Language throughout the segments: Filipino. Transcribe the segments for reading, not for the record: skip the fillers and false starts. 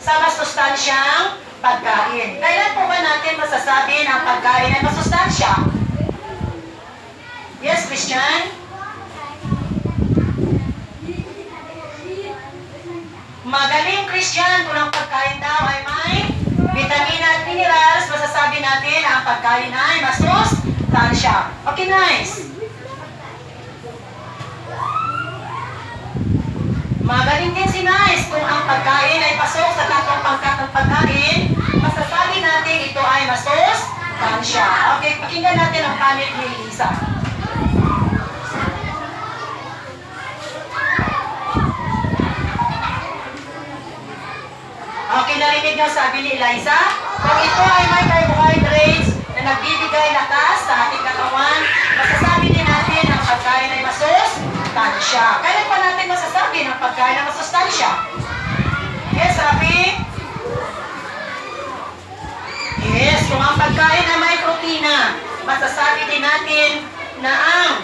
sa masustansyang pagkain. Kailan po ba natin masasabi na ang pagkain ay masustansya? Yes, Christian? Magaling, Christian, kung ang pagkain daw ay may vitamina at minerals, masasabi natin na ang pagkain ay masustansya. Okay, nice. Magaling din si Nice, kung ang pagkain ay pasok sa tatlong pangkat ng pagkain, masasabi natin ito ay masustansya. Okay, pakinggan natin ang panig ni Lisa. Okay, narinig niyo sabi ni Eliza? Kung ito ay may carbohydrates na nagbibigay lakas sa ating katawan, masasabi din natin ang pagkain ay masustansya. Kailan pa natin masasabi ng pagkain ay masustansya? Yes, Rafi? Yes, kung ang pagkain ay may protina, masasabi din natin na ang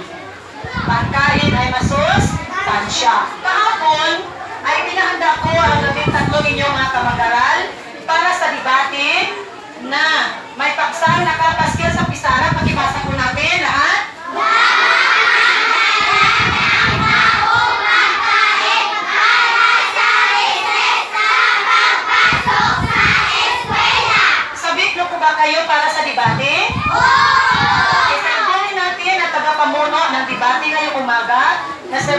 pagkain ay masustansya. Kahapon, ay pinahanda ko ang 13 ninyong mga kamag-aral para sa debate na may paksang nakapaskil sa pisara. Pakibasa ko natin lahat. Sabik ko ba kayo para sa debate? Isagdahin natin ang tagapamuno ng debate ngayong umaga na si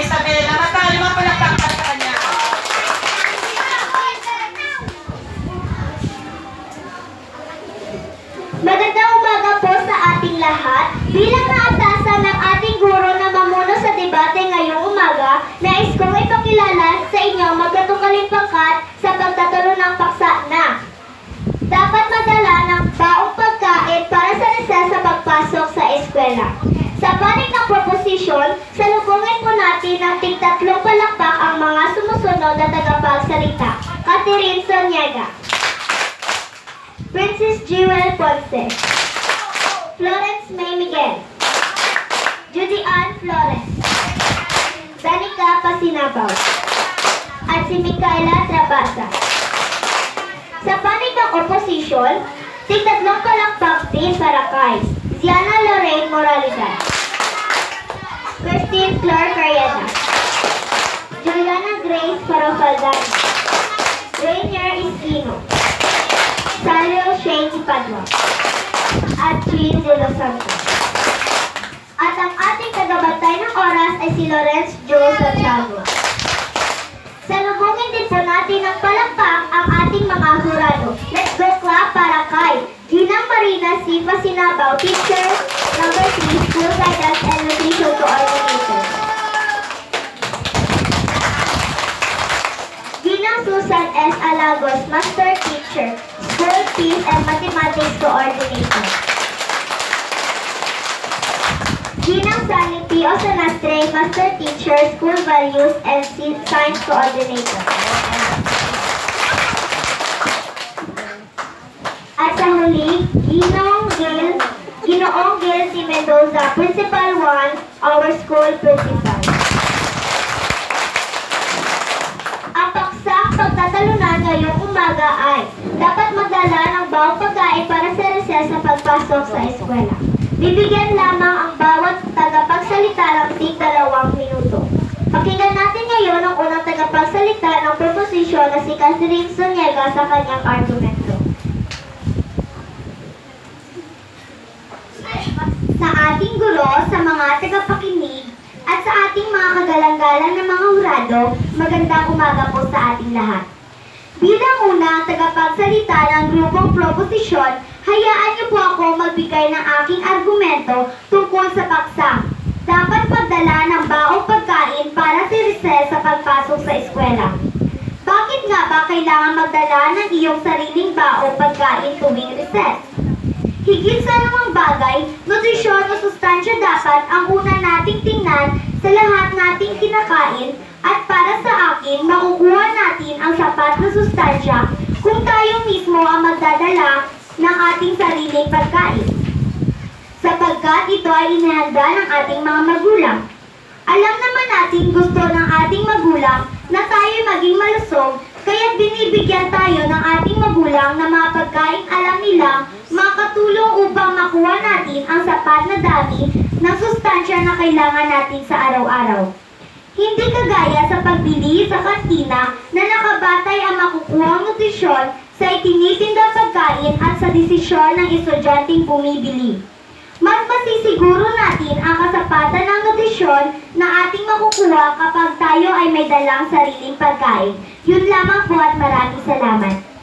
Isabel na matalima palakpak sa kanya. Magandang umaga po sa ating lahat. Bilang naatasan ng ating guro na mamuno sa debate ngayong umaga, nais kong ipakilala sa inyo magkatukaling pangkat sa pagtatanong ng paksa na dapat madala ng baong pagkain para sa recess sa pagpasok sa eskwela. Sa panig ng proposisyon, salubungin po natin ng tig-tatlong palakpak ang mga sumusunod na tagapagsalita. Catherine Soniaga, Princess Jewel Ponce, Florence May Miguel, Judy Ann Flores, Danica Pasinabaw, at si Micaela Trabasa. Sa panig ng opposition, tig-tatlong palakpak din para kay Ziana Lorraine Moralidad, Christine Flor Carrieta, Juliana Grace Farofaldan, Rainier Isquino, Salio Shane Padua, at Jean De Los Santos. At ang ating tagabantay ng oras ay si Lawrence Joe Santiago. Salubungin din po natin ng palakpak ang ating mga hurado. Let's go clap para kay Ginang Marina C. Pasinabaw, Teacher number 3, School Guidance and Nutrition Coordinator. Ginang Susan S. Alagos, Master Teacher, School Peace and Mathematics Coordinator. Ginang Sally P. Osanastre, Master Teacher, School Values and Science Coordinator. At sa huli, Ginoong Gail C. Mendoza, Principal 1, our school principal. Ang paksang pagtatalunan ngayong umaga ay dapat magdala ng bawang pagkain para sa recess sa pagpasok sa eskwela. Bibigyan lamang ang bawat tagapagsalita ng tig-2 minuto. Pakinggan natin ngayon ang unang tagapagsalita ng proposisyon na si Catherine Soniaga sa kanyang argumento. Sa ating guro, sa mga tagapakinig, at sa ating mga kagalang-galang na mga hurado, magandang umaga po sa ating lahat. Bilang unang tagapagsalita ng grupong proposisyon, hayaan niyo po ako magbigay ng aking argumento tungkol sa paksa. Dapat magdala ng baong pagkain para sa recess sa pagpasok sa eskwela. Bakit nga ba kailangan magdala ng iyong sariling baong pagkain tuwing recess? Higit sa anumang bagay, nutrisyon o sustansya dapat ang una nating tingnan sa lahat nating kinakain at para sa akin, makukuha natin ang sapat na sustansya kung tayo mismo ang magdadala ng ating sariling pagkain. Sapagkat ito ay inihanda ng ating mga magulang. Alam naman natin gusto ng ating magulang na tayo maging malusog, kaya't binibigyan magulang na mga pagkain alam nila makatulong upang makuha natin ang sapat na dami ng sustansya na kailangan natin sa araw-araw. Hindi kagaya sa pagbili sa kantina na nakabatay ang makukuhang nutrisyon sa itinitindang pagkain at sa desisyon ng estudyanteng bumibili. Mas masisiguro natin ang kasapatan ng nutrisyon na ating makukuha kapag tayo ay may dalang sariling pagkain. Yun lamang po at maraming salamat.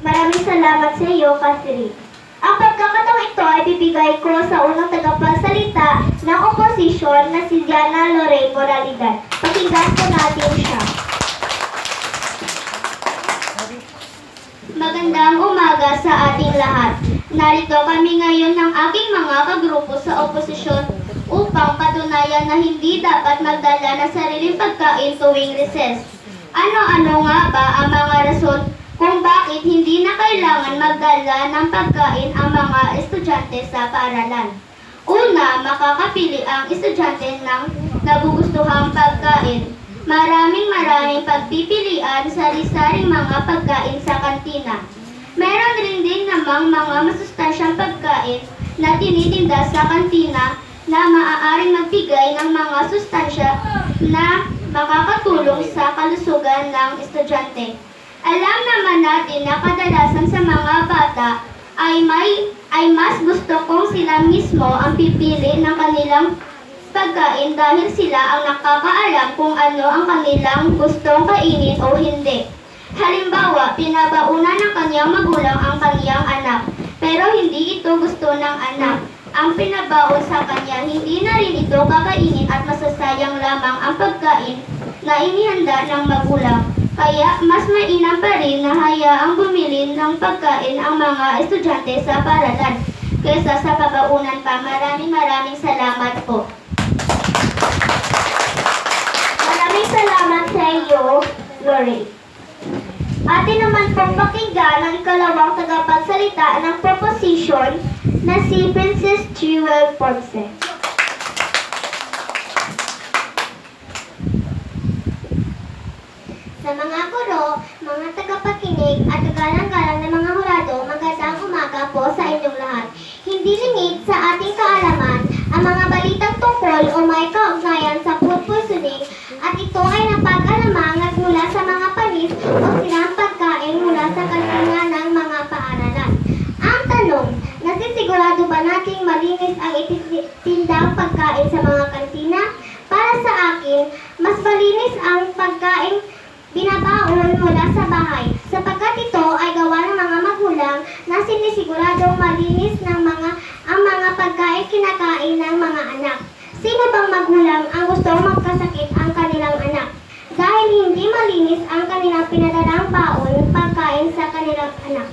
Maraming salamat sa iyo, Catherine. Ang pagkakataong ito ay bibigay ko sa unang tagapagsalita ng oposisyon na si Diana Lorraine Moralidad. Pakinggan po natin siya. Magandang umaga sa ating lahat. Narito kami ngayon ng aking mga kagrupo sa oposisyon upang patunayan na hindi dapat magdala ng sariling pagkain tuwing recess. Ano-ano nga ba ang mga rason kung bakit hindi na kailangan magdala ng pagkain ang mga estudyante sa paaralan? Una, makakapili ang estudyante ng nagugustuhang pagkain. Maraming pagpipilian sari-saring mga pagkain sa kantina. Meron rin din namang mga masustansyang pagkain na tinitinda sa kantina na maaaring magbigay ng mga sustansya na makakatulong sa kalusugan ng estudyante. Alam naman natin na kadalasan sa mga bata ay mas gusto kung sila mismo ang pipili ng kanilang pagkain dahil sila ang nakakaalam kung ano ang kanilang gustong kainin o hindi. Halimbawa, pinabaunan ng kanyang magulang ang kanyang anak, pero hindi ito gusto ng anak. Ang pinabaon sa kanya, hindi na rin ito kakainin at masasayang lamang ang pagkain na inihanda ng magulang. Kaya mas mainam pa rin na hayaang bumili ng pagkain ang mga estudyante sa paaralan kaysa sa pabaunan pa. Maraming salamat po. Maraming salamat sa iyo, Lorraine. Atin naman pong pakinggan ang ikalawang tagapagsalita ng proposition na si Princess Jewel Ponce. Sa mga guro, mga tagapakinig at kagalang-galang na mga hurado, magandang umaga po sa inyong lahat. Hindi lingid sa ating kaalaman ang mga balitang tungkol o may kaugnayan sa food poisoning at ito ay napag-alamang nagmula sa mga panis o silang pagkain mula sa kantina ng mga paaralan. Ang tanong, nasisigurado ba nating malinis ang ititindang pagkain sa mga kantina? Para sa akin, mas malinis ang pagkain binabaon mula sa bahay, sapagkat ito ay gawa ng mga magulang na sinisiguradong malinis ng ang mga pagkain kinakain ng mga anak. Sino bang magulang ang gustong magkasakit ang kanilang anak? Dahil hindi malinis ang kanilang pinadalang baon pagkain sa kanilang anak.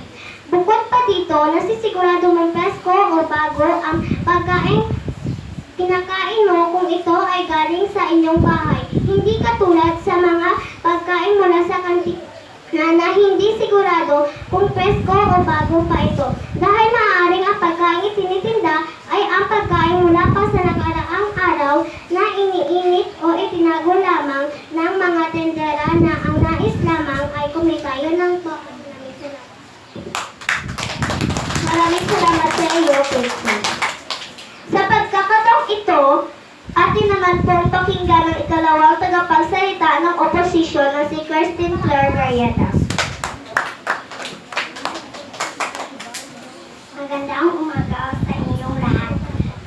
Bukod pa dito, nasisigurado mong presko o bago ang pagkain kinakain mo kung ito ay galing sa inyong bahay. Hindi katulad sa mga pagkain mula sa kantina na hindi sigurado kung presko o bago pa ito. Dahil maaaring ang pagkain itinitinda ay ang pagkain mula pa sa nakaraang araw na iniinit o itinago lamang ng mga tendera na ang nais lamang ay kumikayo ng Maraming salamat sa iyo, Christine. Sa pagkakataong ito, atin naman pong pakinggan ang ikalawang tagapagsalita ng oposisyon na si Christine Claire Marieta. Magandang umaga sa inyong lahat.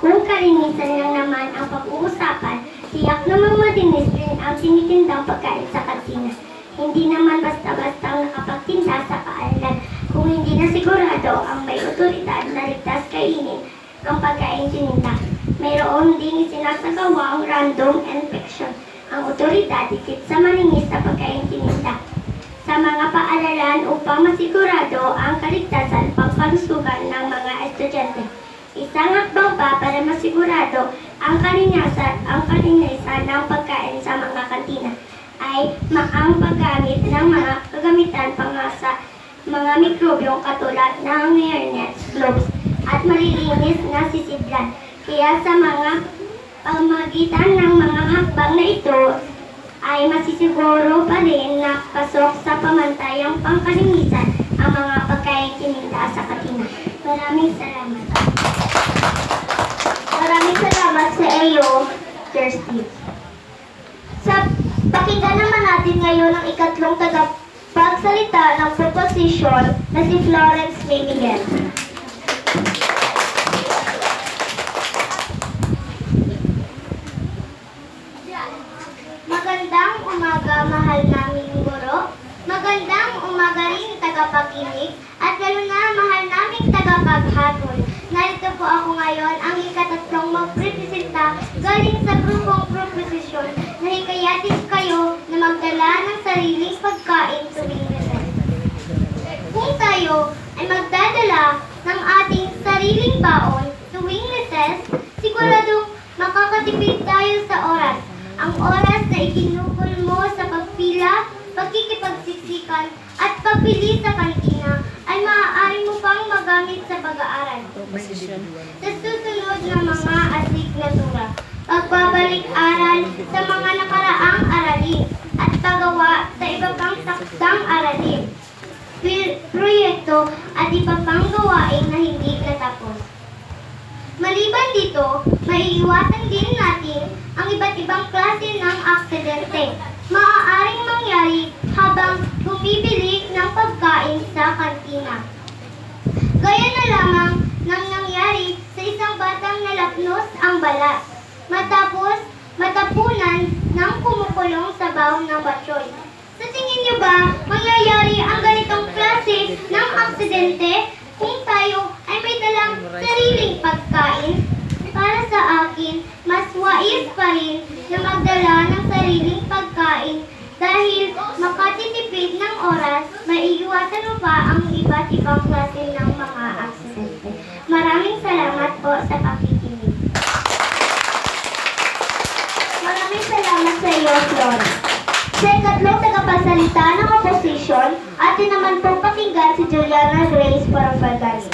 Kung kalinisan lang naman ang pag-uusapan, tiyak namang madinis rin ang tinitindang pagkain sa kantina. Hindi naman basta-basta nakapagtinda sa paaralan kung hindi na sigurado ang may otoridad na ligtas kainin ang pagkain tininda. Mayroon din isinasagawa ang random inspection ang otoridad higit sa malinis na pagkain tininda sa mga paaralan upang masigurado ang kaligtasan pangkalusugan ng mga estudyante. Isang hakbang pa para masigurado ang kalinisan ng pagkain sa mga kantina ay ang paggamit ng mga kagamitan pangasa mga mikrobyong katulad ng hairnets, gloves, at malilinis na sisidlan. Kaya sa mga pamagitan ng mga hakbang na ito ay masisiguro pa rin na pasok sa pamantayang pangkalimitan ang mga pagkain kininda sa katina. Maraming salamat. Maraming salamat sa iyo, Kirsty. Pakinggan naman natin ngayon ang ikatlong tagapagsalita ng proposition na si Florence May Miguel. Magandang umaga, mahal naming guro. Magandang umaga rin tagapakinig at lalo na mahal naming tagapaghatol. Narito po ako ngayon ang ikatatlong magprepresenta galing sa grupong proposisyon na hikayatin kayo na magdala ng sariling pagkain tuwing recess. Kung tayo ay magdadala ng ating sariling baon tuwing recess, siguradong makakatipid tayo sa oras. Ang oras na iginugol mo sa pagpila, pagkikipagsiksikan, at pagpili sa kantina ay maaari mo pang magamit sa pag-aaral. Sa susunod na mga asignatura, pagbabalik-aral sa mga nakaraang aralin at paggawa sa iba pang takdang aralin, proyekto at iba pang gawain na hindi natapos. Maliban dito, maiiwasan din natin ang iba't ibang klase ng aksidente. Maaaring mangyari habang bumibili ng pagkain sa kantina. Gaya na lamang nang nangyari sa isang batang nalapnos ang balat, matapos matapunan ng kumukulong sa baon ng batsoy. Sa tingin niyo ba mangyayari ang ganitong klase ng aksidente kung tayo ay may dalang sariling pagkain? Para sa akin, mas wais pa rin na magdala ng sariling pagkain dahil makatitipid ng oras, maiiwasan mo pa ang iba't ibang klase ng mga aksidente. Maraming salamat po sa pakikinig. Maraming salamat sa iyo, Flora. Sa ikatlong tagapagsalita ng opposition, atin naman pong pakinggan si Juliana Grace Parapagani.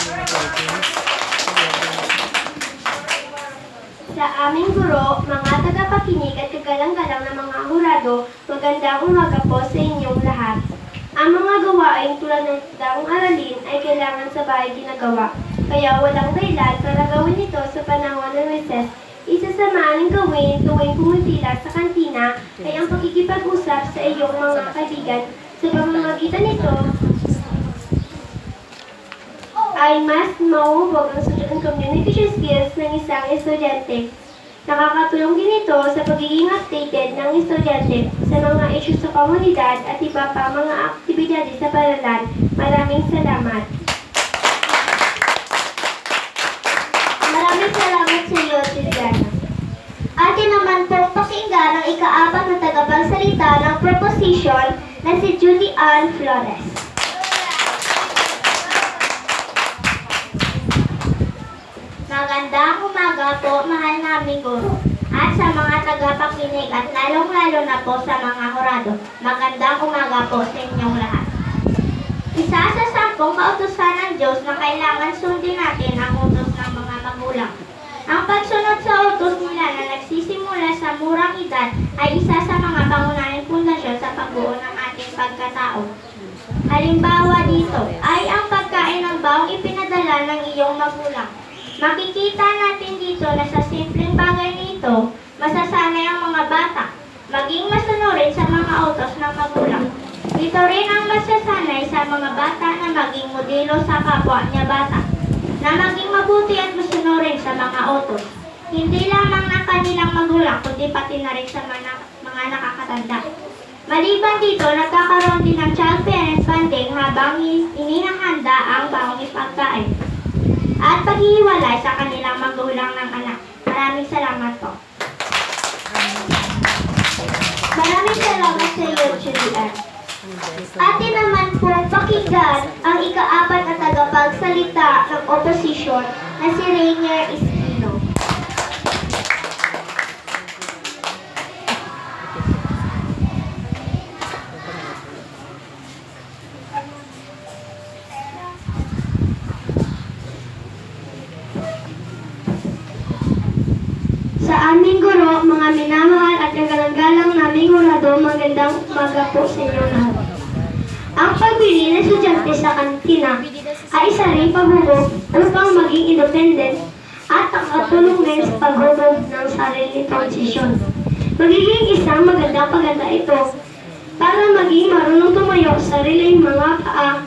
Sa aming guro, mga tagapakinig at kagalang-galang na mga hurado, magandang umaga po sa inyong lahat. Ang mga gawain tulad ng takdang aralin ay kailangan sa bahay ginagawa, kaya walang dahilan para gawin ito sa panahon ng recess. Isa sa maaaring gawin tuwing pumipila sa kantina ay ang pakikipag-usap sa iyong mga kaibigan. Sa pamamagitan nito, ay mas mauubog ang communication skills ng isang estudyante. Nakakatulong din ito sa pagiging updated ng estudyante sa mga issues sa komunidad at iba pa mga aktibidades sa paaralan. Maraming salamat. Maraming salamat sa iyo, Juliana. Atin naman pong pakinggan ang ika-apat na tagapagsalita ng proposition na si Judy Ann Flores. Magandang umaga po, mahal naming guro. At sa mga tagapakinig at lalong-lalo na po sa mga hurado, magandang umaga po sa inyong lahat. Isa sa 10 kautusan ng Diyos na kailangan sundin natin ang utos ng mga magulang. Ang pagsunod sa utos nila na nagsisimula sa murang edad ay isa sa mga pangunahing pundasyon sa pagbuo ng ating pagkatao. Halimbawa dito ay ang pagkain ng baong ipinadala ng iyong magulang. Makikita natin dito na sa simpleng bagay nito, masasanay ang mga bata, maging masunurin sa mga utos ng magulang. Ito rin ang masasanay sa mga bata na maging modelo sa kapwa niya bata, na maging mabuti at masunurin sa mga utos. Hindi lamang ng kanilang magulang, kundi pati na rin sa mga nakakatanda. Maliban dito, nagkakaroon din ng child parent bonding habang inihahanda ang baong ipagkain at paghihiwalay sa kanilang magulang ng anak. Maraming salamat po. Maraming salamat sa iyo, Julian. Atin naman po pakinggan ang ika-4 na tagapagsalita ng opposition na si Rainier Espino. Sa aming guro, mga minamahal at kagalang galang-galang naming hurado, magandang umaga po sa inyo lahat. Ang pagbili ng estudyante sa kantina ay isa ring paghubog upang maging independent at nakatulong din sa paghubog ng sarili nitong desisyon. Magiging isang magandang paganda ito para maging marunong tumayo sa sariling mga paa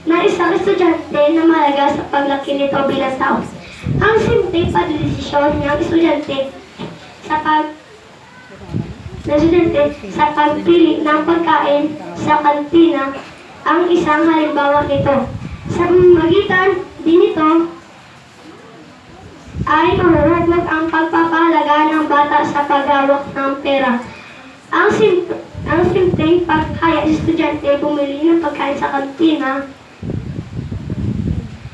na isang estudyante na malaga sa paglaki nito bilang tao. Ang simpleng pagdesisyon ng estudyante sa pagpili ng pagkain sa kantina ang isang halimbawa nito. Sa magitan din ito ay mahuhugot ang pagpapahalaga ng bata sa paghawak ng pera. Ang simpleng pagkaya sa estudyante bumili ng pagkain sa kantina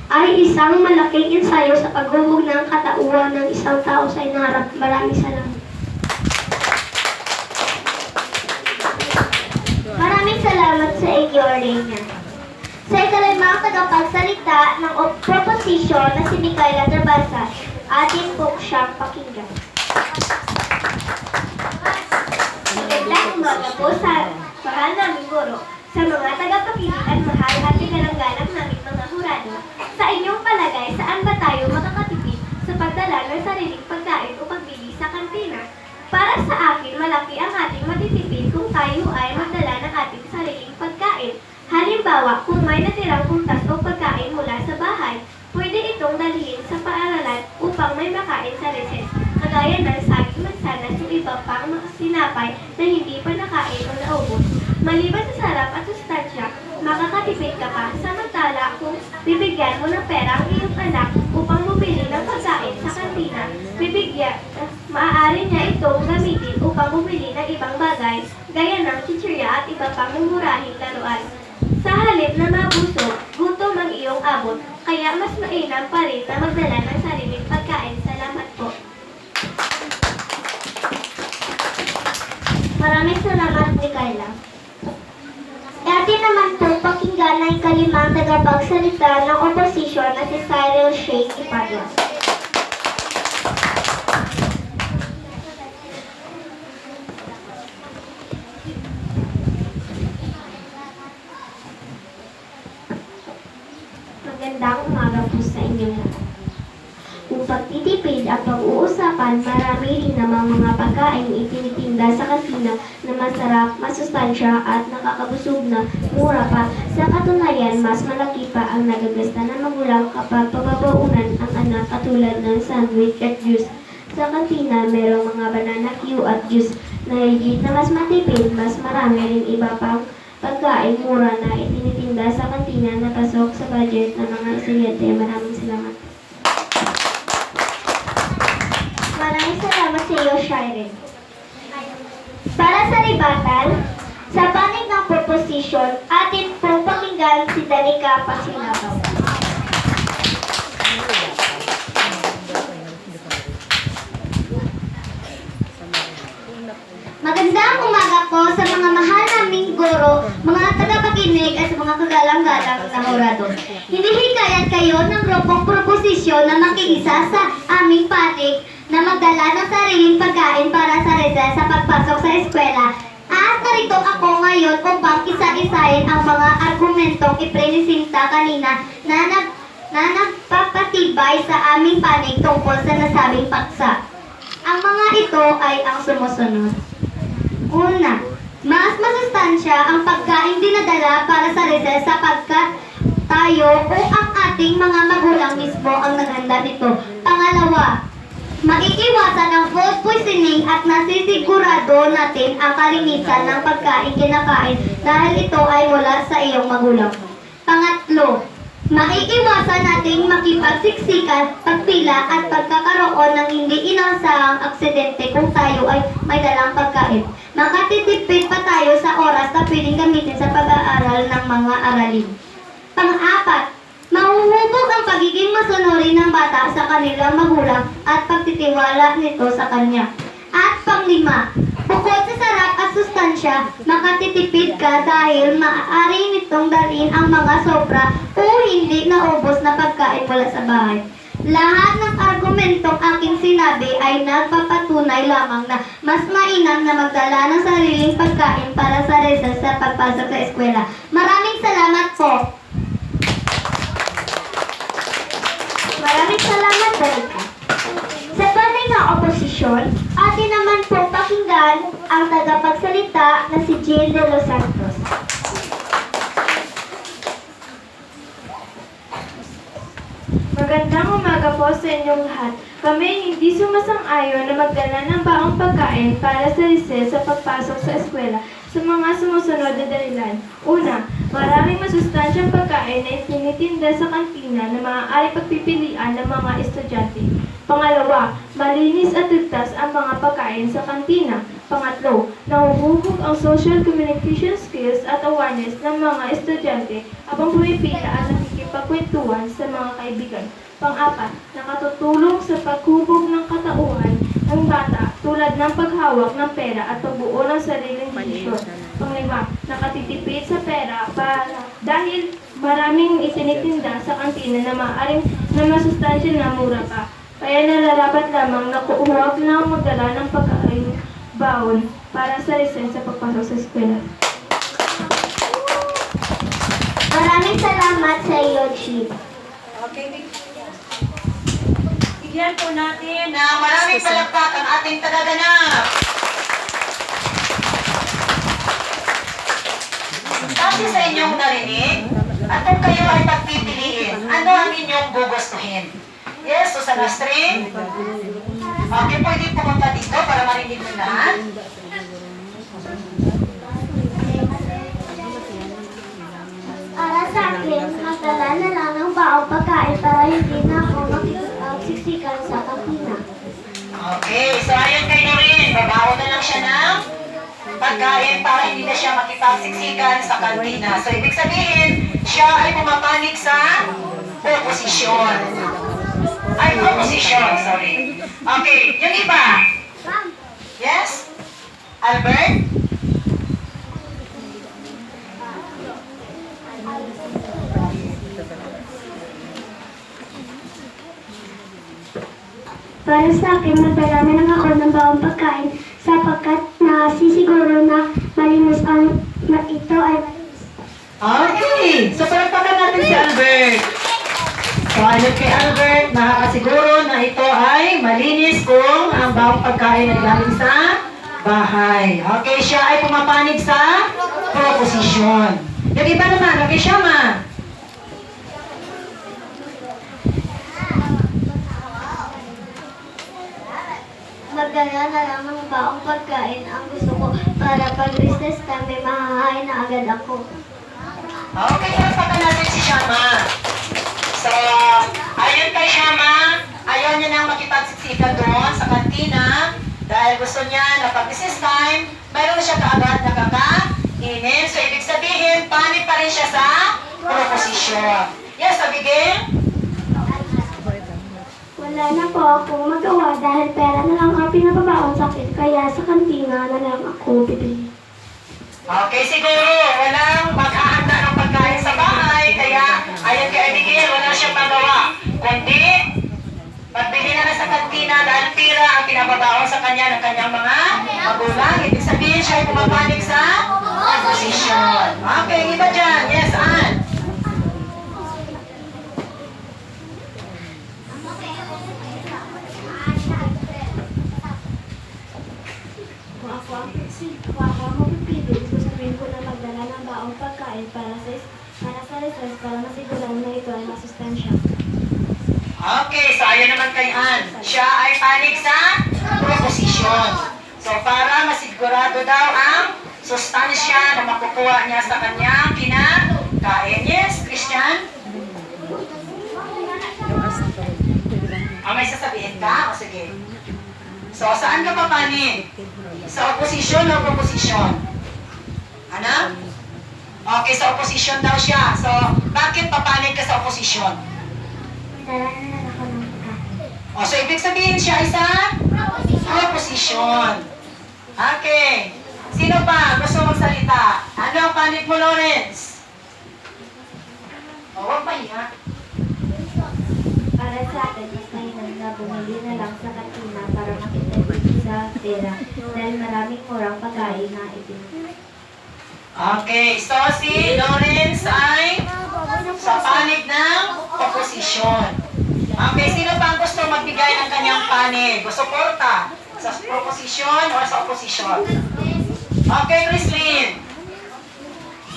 ay isang malaking ensayo sa paghubog ng katauhan ng isang tao sa inaharap. Maraming salamat. Maraming salamat sa inyo, Reina. Sa ikalimang tagapagsalita ng proposisyon na si Micaela Trabasa, atin po siyang pakinggan. Magandang umaga po sa mahal naming guro, sa mga tagapakinig at mahal at galang-galang naming mga hurado. Sa inyong palagay, saan ba tayo makakatipid sa pagdala ng sariling pagkain o pagbili sa kantina? Para sa akin, malaki ang ating matitipid kung tayo ay magdala ng ating sariling pagkain. Halimbawa, kung may natirang prutas o pagkain mula sa bahay, pwede itong dalhin sa paaralan upang may makain sa recess, kagaya ng saging mansanas o iba pang mga sinapay na hindi pa nakain o naubos. Maliban sa sarap at sustansya, makakatipid ka pa. Samantala, kung bibigyan mo ng pera ang iyong anak upang bumili ng pagkain sa kantina, maaari niya itong gamitin upang bumili ng ibang bagay, gaya ng chichirya at iba pang mumurahing laruan. Sa halip na mabusog, gutom ang iyong abot, kaya mas mainam pa rin na magdala ng sariling pagkain. Salamat po. Maraming salamat, Micaela. Atin naman po pakinggan ang ikalimang tagapagsalita ng oposisyon na si Cyril Shane Ipadla. Magandang umaga po sa inyo lahat. Kung pagtitipid ang pag-uusapan, marami rin namang mga pagkain itinitinda sa kantina na masarap, masustansya at nakakabusog na mura pa. Sa katunayan, mas malaki pa ang nagagasta ng magulang kapag pababaunan ang anak katulad ng sandwich at juice. Sa kantina, merong mga banana Q at juice na higit na mas matipid, mas marami rin iba pang pagkain mura na itinitinda sa kantina na pasok sa budget ng mga estudyante. Maraming salamat. Maraming salamat sa iyo, Shireen. Para sa ribatan, sa panig ng proposisyon, atin pong pakinggan si Danica Pasinabaw. Magandang umaga po sa mga mahal naming guro, mga tagapakinig at sa mga kagalang-galang na hurado. Hinihikayat kayo ng grupong proposisyon na makiisa sa aming panig na magdala ng sariling pagkain para sa recess sa pagpasok sa eskwela. At narito ako ngayon upang isa-isahin ang mga argumentong iprinisinta kanina na nagpapatibay sa aming panig tungkol sa nasabing paksa. Ang mga ito ay ang sumusunod. Una, mas masustansya ang pagkain dinadala para sa recess sapagkat tayo o ang ating mga magulang mismo ang naghanda nito. Pangalawa, maiiwasan ang food poisoning at nasisigurado natin ang kalinisan ng pagkain kinakain dahil ito ay mula sa iyong magulang. Pangatlo, maiiwasan nating makipagsiksikan, pagpila at pagkakaroon ng hindi inaasahang aksidente kung tayo ay may dalang pagkain. Makatitipid pa tayo sa oras na pwedeng gamitin sa pag-aaral ng mga aralin. Pang-apat, mahuhubog ang pagiging masunurin ng bata sa kanilang magulang at pagtitiwala nito sa kanya. At pang-lima, bukod sa sarap at sustansya, makatitipid ka dahil maaari nitong dalhin ang mga sobra o hindi naubos na pagkain mula sa bahay. Lahat ng argumentong aking sinabi ay nagpapatunay lamang na mas mainam na magdala ng sariling pagkain para sa recess sa pagpasok sa eskwela. Maraming salamat po. Maraming salamat, Berika. Sa panay ng oposisyon, atin naman po pakinggan ang tagapagsalita na si Jill de los Santos. Magandang umaga po sa inyong lahat. Kami ay hindi sumasang-ayon na magdala ng baong pagkain para sa recess sa pagpasok sa eskwela sa mga sumusunod na dahilan. Una, maraming masustansyang pagkain na itinitinda sa kantina na maaari pagpipilian ng mga estudyante. Pangalawa, malinis at ligtas ang mga pagkain sa kantina. Pangatlo, nahuhubog ang social communication skills at awareness ng mga estudyante habang pumipila at nakikipagkwentuhan sa mga kaibigan. Pang-apat, nakatutulong sa paghubog ng katauhan ng bata tulad ng paghawak ng pera at pagbuo ng sariling desisyon. Pang-lima, nakatitipid sa pera dahil maraming itinitinda sa kantina na maaaring na masustansya na mura pa. Kaya nararapat lamang na huwag lang magdala ng pagkain baon para sa recess sa pagpasok sa eskwela. Maraming salamat sa iyo, Chief. Okay, bigyan po natin na maraming palakpak ang ating tagaganap. Kasi sa inyong narinig, at kung kayo ay pagpipiliin, ano ang inyong gugustuhin? Yes, Susan Astrid? Okay, pwede pumunta dito para marinig ng lahat. Para sa akin, magdala na lang ng baong pagkain para hindi na ako makikipagsiksikan sa kantina. Okay, so ayon kay Noreen, babaon na lang siya ng pagkain para hindi na siya makipagsiksikan sa kantina. So, ibig sabihin, siya ay pumapanig sa oposisyon. Ay, oposisyon, sorry. Okay, yung iba. Yes? Albert? Para sa akin, magdala na lang ako ng bawang pagkain sapagkat nasisiguro na malinis ang ito ay malinis. Okay, so palagpakan natin si Albert. So ayon kay Albert, nakakasiguro na ito ay malinis kung ang bawang pagkain ay galing sa bahay. Okay, siya ay pumapanig sa proposisyon. Yung iba naman, okay siya ma. Magdala na lang ng baong pagkain ang gusto ko para pag recess time may mahahain na agad ako. Okay, palagpakan natin si Shama. So, ayon kay Shama, ayaw niya nang makipagsiksikan doon sa kantina dahil gusto niya na pag recess time, mayroon siya kaagad na kakainin. So, ibig sabihin, panig pa rin siya sa proposisyon. Yes, Abigail? Wala na po akong magawa dahil pera na lang ang pinababaon sa akin kaya sa kantina na lang ako bibili. Okay, siguro walang maghahanda ng pagkain sa bahay, kaya ayon kay Abigail, wala siyang magawa. Kundi, pagbili na lang sa kantina dahil pira ang pinababaon sa kanya ng kanyang mga magulang. Ibig sabihin siya ay pumapanig sa opposition. Okay, iba dyan. Yes, Ann. Kung ako ang magpipili, sasabihin ko na magdala ng baong pagkain para sa recess para masigurado na ito ay masustansya. Okay, so ayon naman kay Ann. Siya ay panig sa proposisyon. So para masigurado daw ang sustansya na makukuha niya sa kanyang kinakain. Yes, Christian? May sasabihin ka? O sige. So, saan ka papanig? Sa oposisyon o proposisyon? Ano? Okay, sa oposisyon daw siya. So, bakit papanig ka sa oposisyon? Magdala na lang ako ng pagkain. O, so ibig sabihin siya ay sa proposisyon. Okay. Sino pa gusto magsalita? Ano ang panig mo, Lawrence? O, huwag pa hiya. Para Para sa akin, mas mainam na bumili na lang sa kantina para makitipid sa pera dahil maraming murang pagkain na ibinigay. Okay, so si Lawrence ay sa panig ng oposisyon. Okay, sino pa ang gusto magbigay ng kanyang panig? O suporta sa proposisyon o sa oposisyon? Okay, Chrislyn.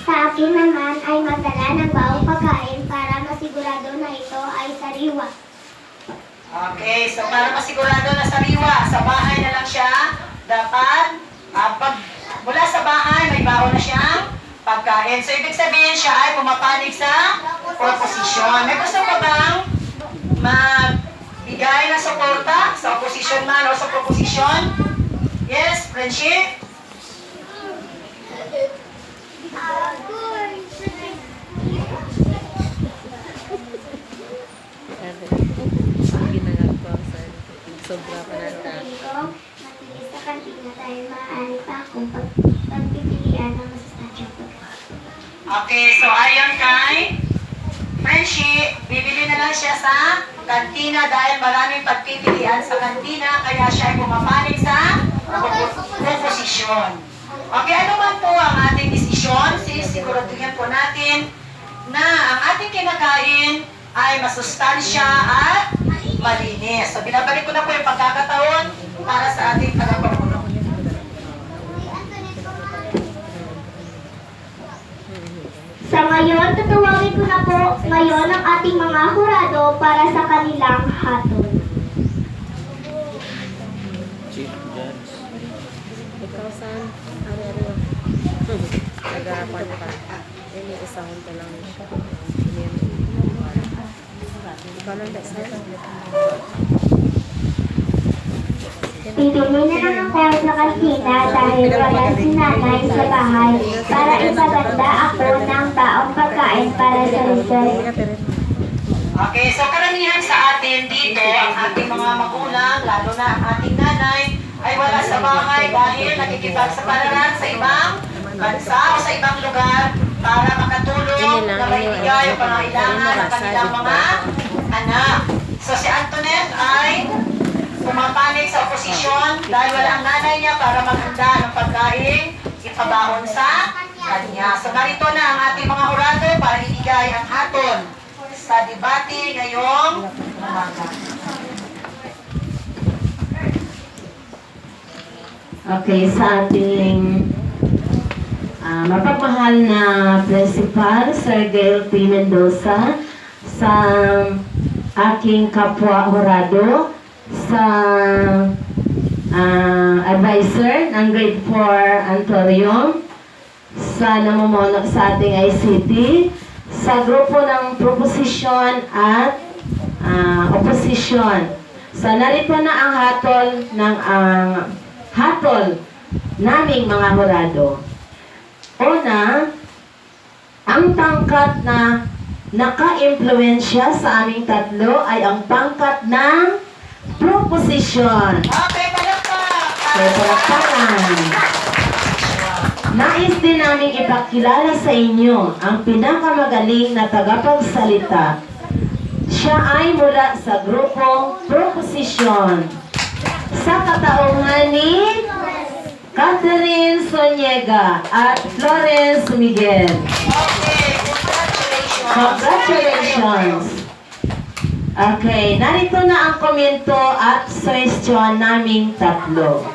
Sa akin naman ay magdala ng baong pagkain para masigurado na ito ay sariwa. Okay, so para masigurado na sariwa, sa bahay na lang siya, dapat pag mula sa bahay, may baon na siyang pagkain. So, ibig sabihin siya ay pumapanig sa proposisyon. May gusto pa bang magbigay ng suporta sa oposisyon man o sa proposisyon? Yes, friendship? Sobra pa na ta. Tingin ko, matilis sa kantina dahil maaari pa akong pagpipilian ng masustansyang pagkain. Okay, so ayon kay friendship, bibili na lang siya sa kantina dahil maraming pagpipilian sa kantina, kaya siya ay pumapanig sa proposisyon. Okay, ano man po ang ating desisyon, sisiguraduhin po natin na ang ating kinakain ay masustansya at malinis. So, binabalik ko na po yung pagkakataon para sa ating tagapamuno. Sa ngayon, tatuwagin ko na po ngayon ang ating mga hurado para sa kanilang hatol. Chief Judge. Ikaw saan? Ari-ari. Nag-aapan ka. Ini isahon ka lang siya. Ikaw lang ba sir? Bibili na lang ako sa kantina dahil wala si nanay sa bahay para ipaganda ako ng baong pagkain para sa resort. Okay, so karamihan sa atin dito, ang ating mga magulang, lalo na ang ating nanay, ay wala sa bahay dahil nakikipagsapalaran sa ibang bansa o sa ibang lugar para makatulong na maibigay ang pangailangan ng kanilang mga anak. So si Antoinette ay pumapanig sa oposisyon dahil wala ang nanay niya para maghanda ng pagkain ipabaon sa kanya. So narito na ang ating mga hurado para ibigay ang hatol sa debate ngayong umaga. Okay, sa ating mapagmahal na Principal, Sir Gail P. Mendoza, sa aking kapwa hurado, sa advisor ng Grade 4 Antorium, sa namumuno sa ating ICT, sa grupo ng proposisyon at oposisyon. So narito na ang hatol naming mga hurado. Una, ang pangkat na naka-impluensya sa aming tatlo ay ang pangkat ng proposisyon. Okay, palakpak! Kaya palakpakan. Nais din namin ipakilala sa inyo ang pinakamagaling na tagapagsalita. Siya ay mula sa grupong proposisyon. Sa katauhan ni Catherine Soniega at Florence Miguel. Okay, congratulations! Congratulations! Okay, narito na ang komento at suwestyon naming tatlo.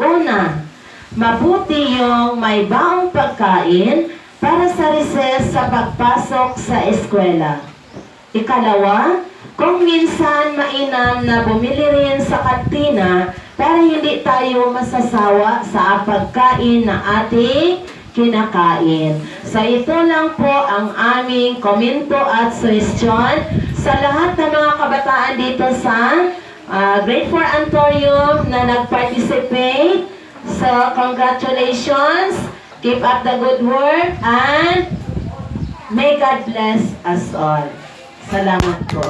Una, mabuti yung may baong pagkain para sa recess sa pagpasok sa eskwela. Ikalawa, kung minsan mainam na bumili rin sa kantina para hindi tayo masasawa sa pagkain na ating kinakain. So ito lang po ang aming komento at suwestyon sa lahat ng mga kabataan dito sa Grade 4 Antorium na nag-participate. So congratulations, keep up the good work, and may God bless us all. Salamat po.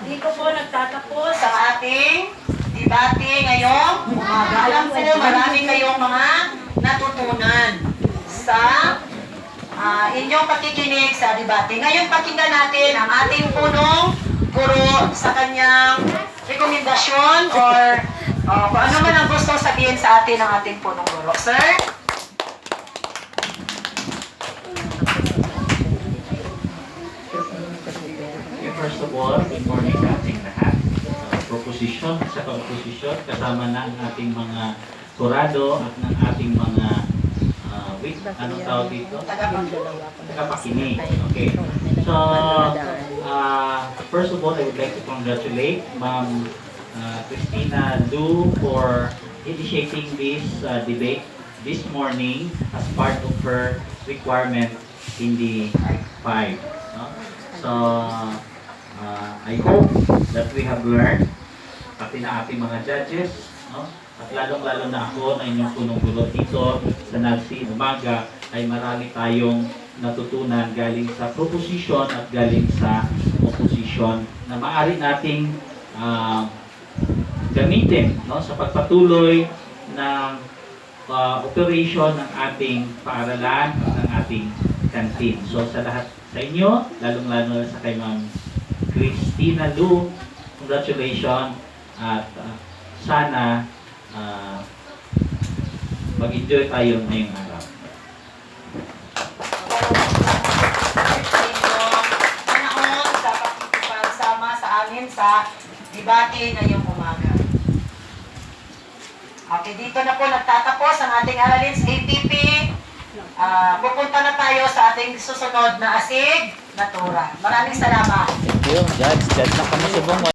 Dito po nagtatapos ang ating debate ngayong umaga. Alam ko marami kayong mga natutunan sa inyong pakikinig sa debate. Ngayon, pakinggan natin ang ating punong guro sa kanyang rekomendasyon or kung ano man ang gusto sabihin sa atin ng ating punong guro. Sir? Okay, first of all, good morning sa ating lahat. Proposition sa opposition, kasama na ang ating mga kurado at ng ating mga anong tawag dito? Tagapakinig. Okay. So, first of all, I would like to congratulate Ma'am Christina Lu for initiating this debate this morning as part of her requirement in the 5. No? So, I hope that we have learned, pati na ating mga judges, no? At lalong-lalo na ako na inyong punong gulo dito sa NALC umaga ay marami tayong natutunan galing sa proposition at galing sa opposition na maaari nating gamitin, no, sa pagpatuloy ng operation ng ating paaralan, ng ating kantin. So sa lahat sa inyo, lalong-lalo na sa kay Ma'am Christina Lu, congratulations at sana mag-enjoy tayo ngayong araw. Panahon sa pagsama sa amin sa debate ngayong umaga. Okay, dito na po nagtatapos ang ating aralin sa APP. Pupunta na tayo sa ating susunod na asig na tura. Maraming salamat. Thank you, Judge. Judge na kami subong.